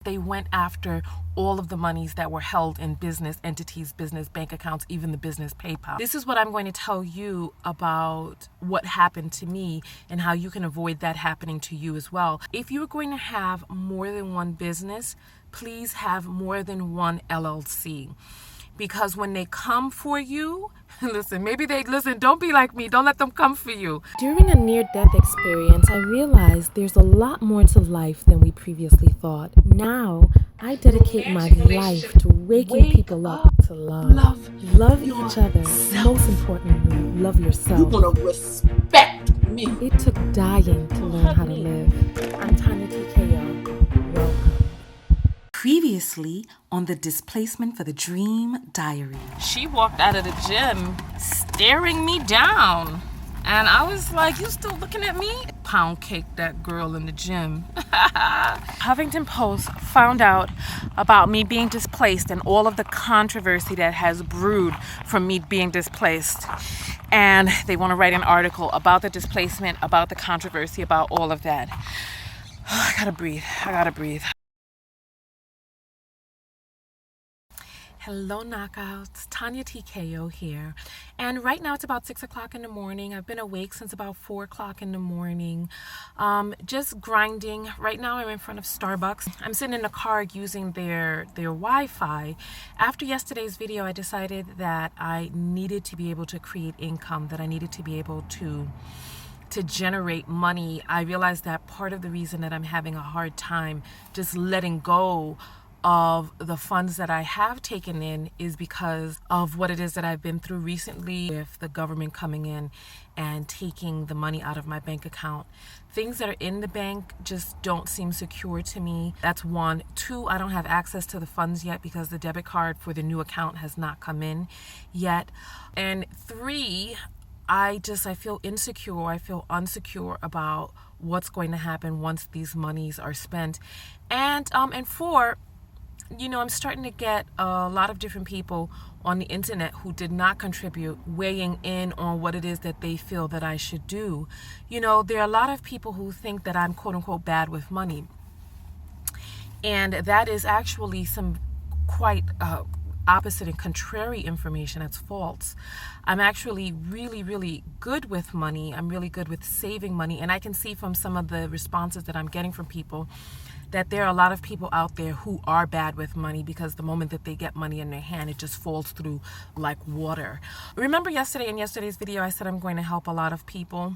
They went after all of the monies that were held in business entities, business bank accounts, even the business PayPal. This is what I'm going to tell you about what happened to me and how you can avoid that happening to you as well. If you're going to have more than one business, please have more than one LLC. Because when they come for you, don't be like me, don't let them come for you. During a near-death experience, I realized there's a lot more to life than we previously thought. Now, I dedicate my life to waking people up to love. Love each other. Most importantly, love yourself. You're gonna respect me. It took dying to learn how to live. I'm TonyaTko. Welcome. Previously on the Displacement for the Dream Diary. She walked out of the gym staring me down. And I was like, you still looking at me? Pound cake that girl in the gym. Huffington Post found out about me being displaced and all of the controversy that has brewed from me being displaced. And they want to write an article about the displacement, about the controversy, about all of that. I gotta breathe. Hello knockouts, TonyaTko here, and right now it's about 6 o'clock in the morning. I've been awake since about 4 o'clock in the morning, just grinding. Right now I'm in front of Starbucks. I'm sitting in the car using their Wi-Fi. After yesterday's video, I decided that I needed to be able to create income, that I needed to be able to generate money. I realized that part of the reason that I'm having a hard time just letting go of the funds that I have taken in is because of what it is that I've been through recently with the government coming in and taking the money out of my bank account. Things that are in the bank just don't seem secure to me. That's one. Two, I don't have access to the funds yet because the debit card for the new account has not come in yet. And three, I feel insecure. I feel unsecure about what's going to happen once these monies are spent. And four, I'm starting to get a lot of different people on the internet who did not contribute weighing in on what it is that they feel that I should do. There are a lot of people who think that I'm quote unquote bad with money. And that is actually some quite opposite and contrary information. That's false. I'm actually really, really good with money. I'm really good with saving money. And I can see from some of the responses that I'm getting from people that there are a lot of people out there who are bad with money because the moment that they get money in their hand, it just falls through like water. Remember in yesterday's video, I said I'm going to help a lot of people.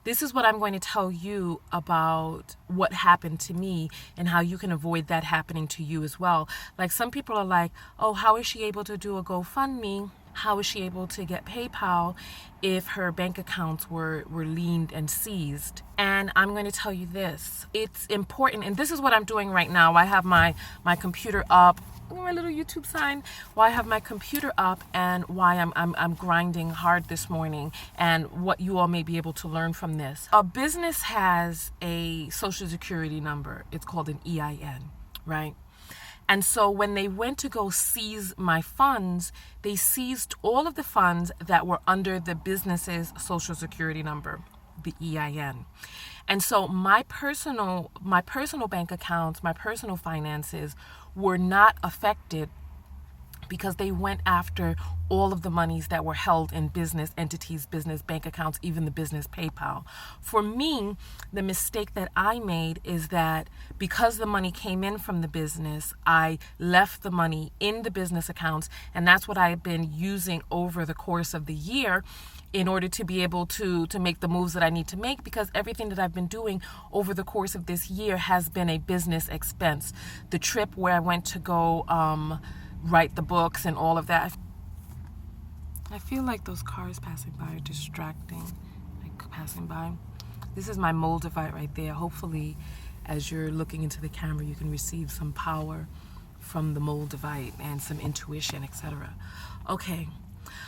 This is what I'm going to tell you about what happened to me and how you can avoid that happening to you as well. Like some people are like, oh, how is she able to do a GoFundMe? How is she able to get PayPal if her bank accounts were leaned and seized? And I'm going to tell you this. It's important, and this is what I'm doing right now. I have my computer up. My little YouTube sign. Why I have my computer up and why I'm grinding hard this morning and what you all may be able to learn from this. A business has a social security number. It's called an EIN, right? And so when they went to go seize my funds, they seized all of the funds that were under the business's social security number, the EIN. And so my personal bank accounts, my personal finances were not affected because they went after all of the monies that were held in business entities, business bank accounts, even the business PayPal. For me, the mistake that I made is that because the money came in from the business, I left the money in the business accounts, and that's what I've been using over the course of the year in order to be able to make the moves that I need to make, because everything that I've been doing over the course of this year has been a business expense. The trip where I went to go write the books and all of that. I feel like those cars passing by are distracting, like passing by. This is my Moldavite right there. Hopefully, as you're looking into the camera, you can receive some power from the Moldavite and some intuition, etc. Okay.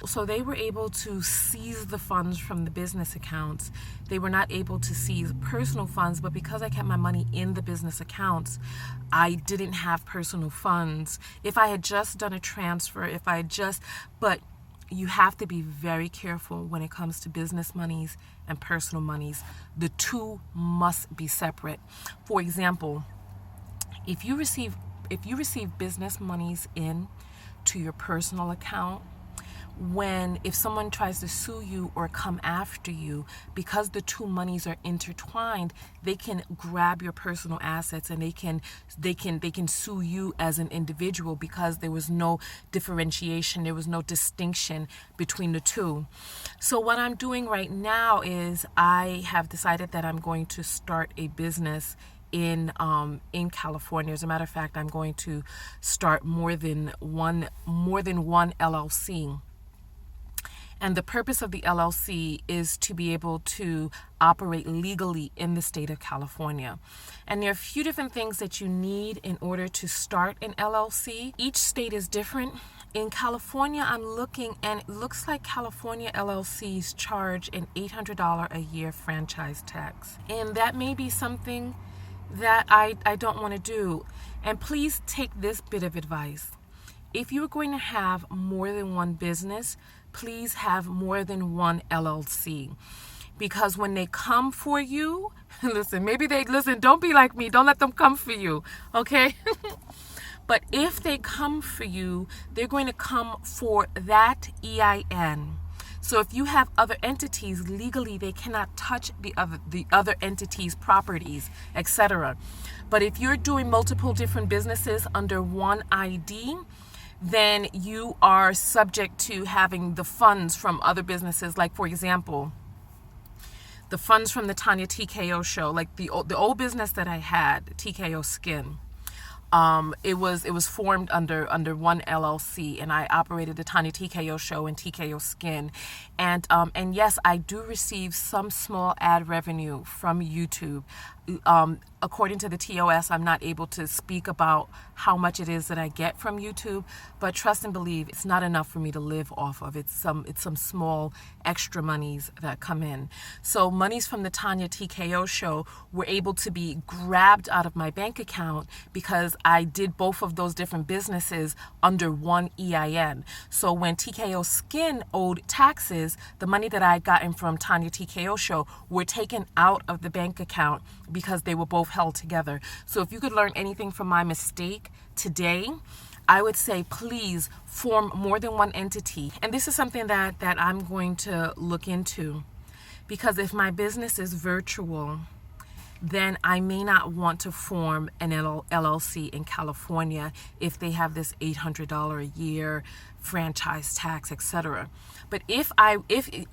So they were able to seize the funds from the business accounts. They were not able to seize personal funds, but because I kept my money in the business accounts, I didn't have personal funds. If I had just done a transfer, but you have to be very careful when it comes to business monies and personal monies. The two must be separate. For example, If you receive business monies in to your personal account, if someone tries to sue you or come after you, because the two monies are intertwined, they can grab your personal assets and they can sue you as an individual, because there was no differentiation, there was no distinction between the two. So what I'm doing right now is I have decided that I'm going to start a business in California. As a matter of fact, I'm going to start more than one LLC. And the purpose of the LLC is to be able to operate legally in the state of California. And there are a few different things that you need in order to start an LLC. Each state is different. In California, I'm looking, and it looks like California LLCs charge an $800 a year franchise tax. And that may be something that I don't want to do. And please take this bit of advice. If you're going to have more than one business, please have more than one LLC. Because when they come for you, listen, don't be like me. Don't let them come for you, okay? But if they come for you, they're going to come for that EIN. So if you have other entities, legally they cannot touch the other entities' properties, etc. But if you're doing multiple different businesses under one ID, then you are subject to having the funds from other businesses. Like, for example, the funds from the TonyaTko show, like the old business that I had, TKO Skin. It was formed under one LLC, and I operated the TonyaTko show and TKO Skin, and yes, I do receive some small ad revenue from YouTube. According to the TOS, I'm not able to speak about how much it is that I get from YouTube, but trust and believe, it's not enough for me to live off of. It's some small extra monies that come in. So monies from the TonyaTko show were able to be grabbed out of my bank account because I did both of those different businesses under one EIN. So when TKO Skin owed taxes, the money that I had gotten from TonyaTko show were taken out of the bank account because they were both held together. So if you could learn anything from my mistake today, I would say please form more than one entity. And this is something that I'm going to look into, because if my business is virtual, then I may not want to form an LLC in California if they have this $800 a year franchise tax, etc. But if I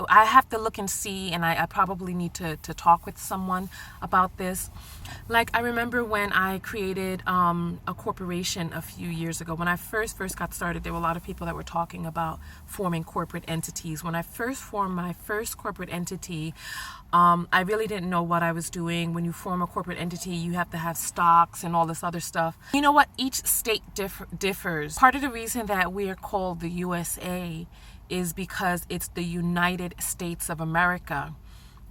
have to look and see, and I probably need to talk with someone about this. Like, I remember when I created a corporation a few years ago. When I first got started, there were a lot of people that were talking about forming corporate entities. When I first formed my first corporate entity, I really didn't know what I was doing. When you form a corporate entity, you have to have stocks and all this other stuff. You know what? Each state differs. Part of the reason that we are called the USA is because it's the United States of America.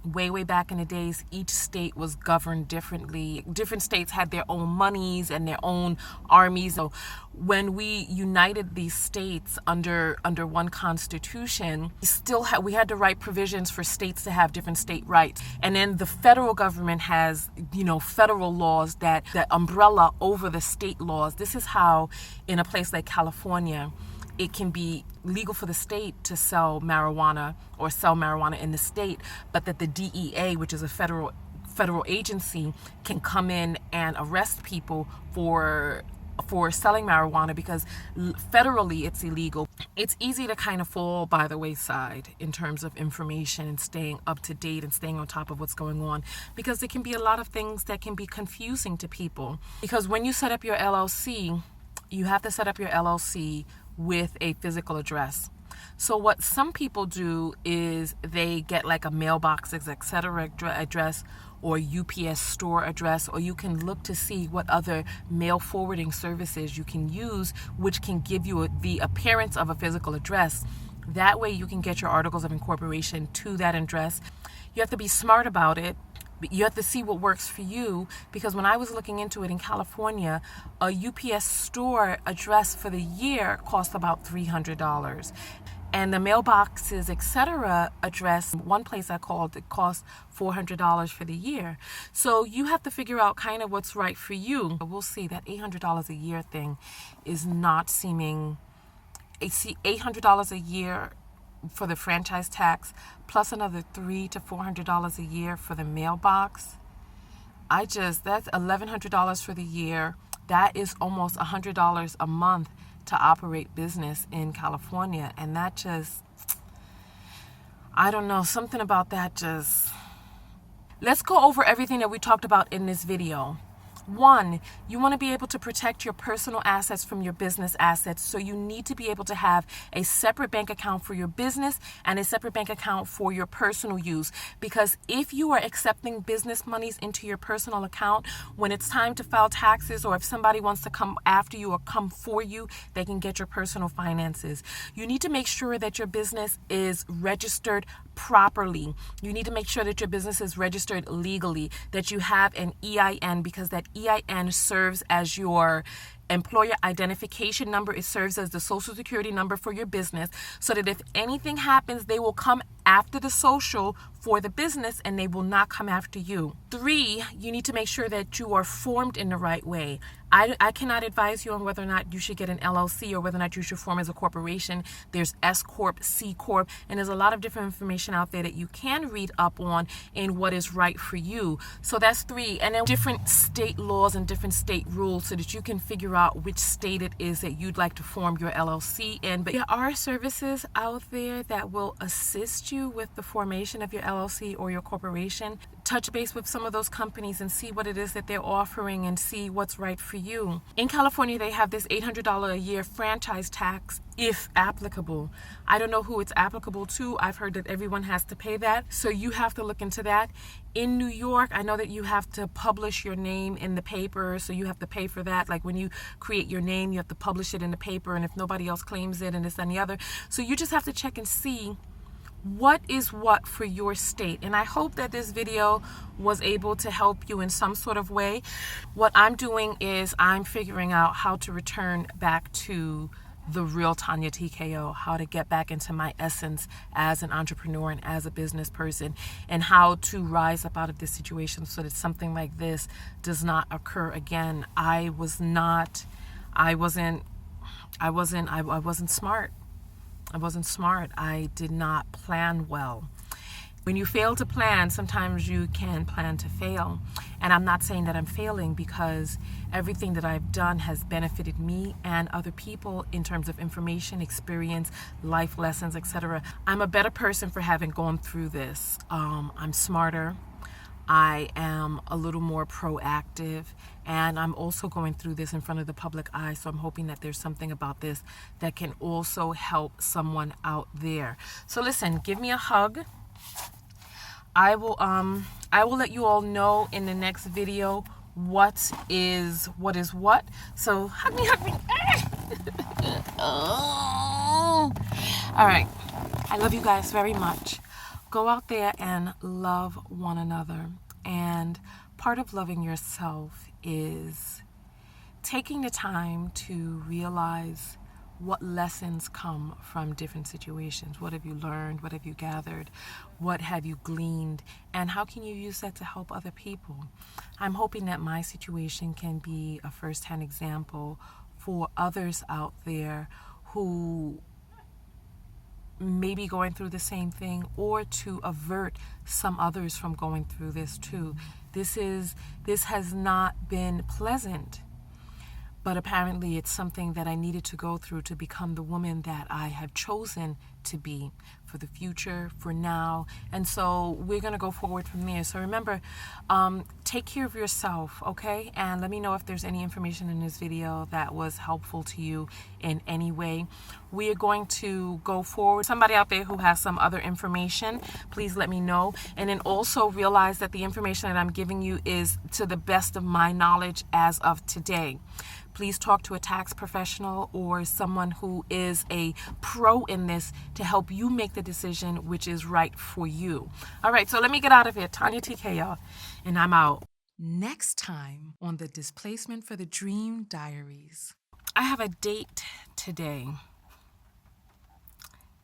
Way back in the days, each state was governed differently. Different states had their own monies and their own armies. So when we united these states under one constitution, we had to write provisions for states to have different state rights. And then the federal government has, federal laws that umbrella over the state laws. This is how, in a place like California, it can be legal for the state to sell marijuana in the state, but that the DEA, which is a federal agency, can come in and arrest people for selling marijuana, because federally it's illegal. It's easy to kind of fall by the wayside in terms of information and staying up to date and staying on top of what's going on, because there can be a lot of things that can be confusing to people. Because when you set up your LLC, you have to set up your LLC with a physical address. So what some people do is they get like a mailbox, etc. address, or UPS store address, or you can look to see what other mail forwarding services you can use, which can give you the appearance of a physical address. That way you can get your articles of incorporation to that address. You have to be smart about it. You have to see what works for you, because when I was looking into it in California, a UPS store address for the year cost about $300. and the mailboxes, etc., address one place I called, it costs $400 for the year. So you have to figure out kind of what's right for you. We'll see. That $800 a year thing is not seeming. See, $800 a year for the franchise tax, plus another $300 to $400 a year for the mailbox. That's $1,100 for the year. That is almost $100 a month to operate business in California. And that just, I don't know, something about that just... Let's go over everything that we talked about in this video. One, you want to be able to protect your personal assets from your business assets. So you need to be able to have a separate bank account for your business and a separate bank account for your personal use. Because if you are accepting business monies into your personal account, when it's time to file taxes, or if somebody wants to come after you or come for you, they can get your personal finances. You need to make sure that your business is registered properly. You need to make sure that your business is registered legally, that you have an EIN, because that EIN serves as your employer identification number. It serves as the social security number for your business, so that if anything happens, they will come after the social for the business and they will not come after you. 3, you need to make sure that you are formed in the right way. I cannot advise you on whether or not you should get an LLC or whether or not you should form as a corporation. There's S Corp, C Corp, and there's a lot of different information out there that you can read up on in what is right for you. So that's 3. And then different state laws and different state rules, so that you can figure out which state it is that you'd like to form your LLC in. But there are services out there that will assist you with the formation of your LLC or your corporation. Touch base with some of those companies and see what it is that they're offering and see what's right for you. In California, they have this $800 a year franchise tax, if applicable. I don't know who it's applicable to. I've heard that everyone has to pay that, so you have to look into that. In New York, I know that you have to publish your name in the paper, so you have to pay for that. Like when you create your name, you have to publish it in the paper, and if nobody else claims it, and this and the other. So you just have to check and see what is what for your state. And I hope that this video was able to help you in some sort of way. What I'm doing is I'm figuring out how to return back to the real TonyaTko, how to get back into my essence as an entrepreneur and as a business person, and how to rise up out of this situation so that something like this does not occur again. I wasn't smart. I wasn't smart. I did not plan well. When you fail to plan, sometimes you can plan to fail. And I'm not saying that I'm failing, because everything that I've done has benefited me and other people in terms of information, experience, life lessons, etc. I'm a better person for having gone through this. I'm smarter. I am a little more proactive, and I'm also going through this in front of the public eye, so I'm hoping that there's something about this that can also help someone out there. So listen, give me a hug. I will let you all know in the next video what is what. So hug me. Oh. All right. I love you guys very much. Go out there and love one another. And part of loving yourself is taking the time to realize what lessons come from different situations. What have you learned? What have you gathered? What have you gleaned? And how can you use that to help other people? I'm hoping that my situation can be a first-hand example for others out there who maybe going through the same thing, or to avert some others from going through this too. This has not been pleasant, but apparently it's something that I needed to go through to become the woman that I have chosen to be for the future, for now. And so we're going to go forward from there. So remember, take care of yourself, okay? And let me know if there's any information in this video that was helpful to you in any way. We are going to go forward. Somebody out there who has some other information, please let me know. And then also realize that the information that I'm giving you is to the best of my knowledge as of today. Please talk to a tax professional or someone who is a pro in this to help you make the decision which is right for you. All right, so let me get out of here. TonyaTko, and I'm out. Next time on the Displacement for the Dream Diaries, I have a date today.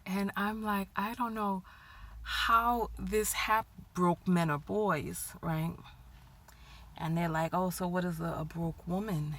And I'm like, I don't know how this broke men or boys, right? And they're like, oh, so what is a broke woman?